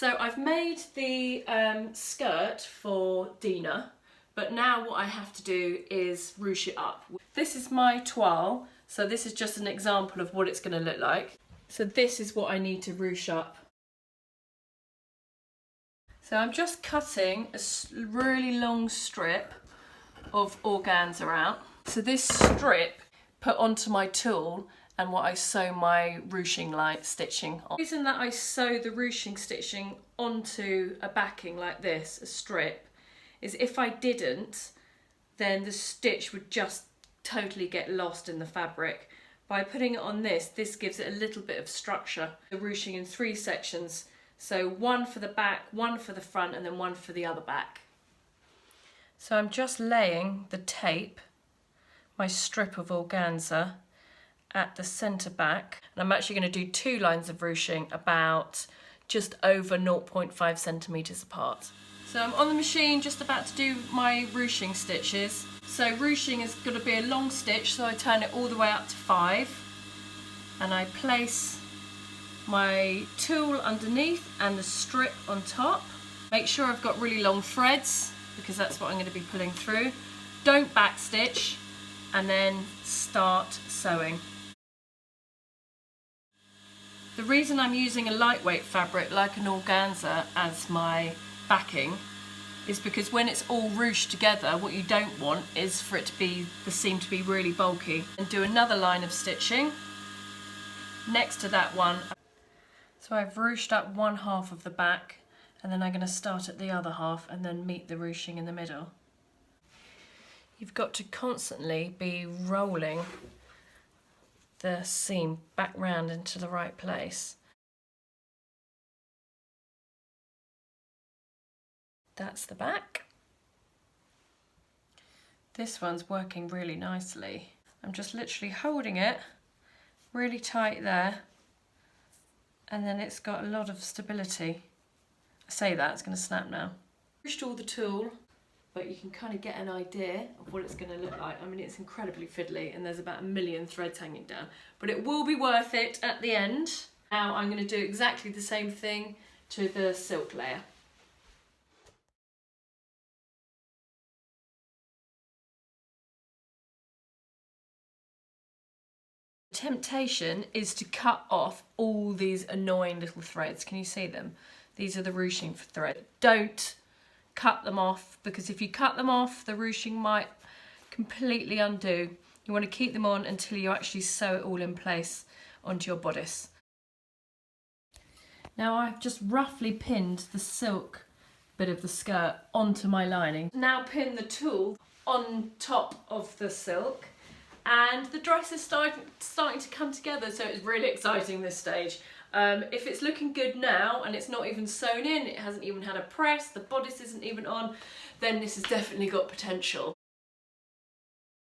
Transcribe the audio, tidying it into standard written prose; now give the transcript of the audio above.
So I've made the skirt for Dina, but now what I have to do is ruche it up. This is my toile, so this is just an example of what it's going to look like. So this is what I need to ruche up. So I'm just cutting a really long strip of organza out. So this strip put onto my tulle and what I sew my ruching light stitching on. The reason that I sew the ruching stitching onto a backing like this, a strip, is if I didn't, then the stitch would just totally get lost in the fabric. By putting it on this, this gives it a little bit of structure. The ruching in 3 sections, so one for the back, one for the front, and then one for the other back. So I'm just laying the tape, my strip of organza, at the centre back, and I'm actually going to do 2 lines of ruching about just over 0.5 centimetres apart. So I'm on the machine just about to do my ruching stitches. So ruching is going to be a long stitch, so I turn it all the way up to 5 and I place my tulle underneath and the strip on top. Make sure I've got really long threads because that's what I'm going to be pulling through. Don't backstitch, and then start sewing. The reason I'm using a lightweight fabric like an organza as my backing is because when it's all ruched together, what you don't want is for it to be, the seam to be really bulky. And do another line of stitching next to that one. So I've ruched up one half of the back, and then I'm going to start at the other half and then meet the ruching in the middle. You've got to constantly be rolling the seam back round into the right place. That's the back. This one's working really nicely. I'm just literally holding it really tight there, and then it's got a lot of stability. I say that, it's going to snap now. Ruched all the tulle, but you can kind of get an idea of what it's going to look like. I mean, it's incredibly fiddly and there's about 1 million threads hanging down, but it will be worth it at the end. Now I'm going to do exactly the same thing to the silk layer. The temptation is to cut off all these annoying little threads. Can you see them? These are the ruching threads. Don't cut them off, because if you cut them off, the ruching might completely undo. You want to keep them on until you actually sew it all in place onto your bodice. Now I've just roughly pinned the silk bit of the skirt onto my lining. Now pin the tulle on top of the silk, and the dress is starting to come together, so it's really exciting this stage. If it's looking good now and it's not even sewn in, it hasn't even had a press, the bodice isn't even on, then this has definitely got potential.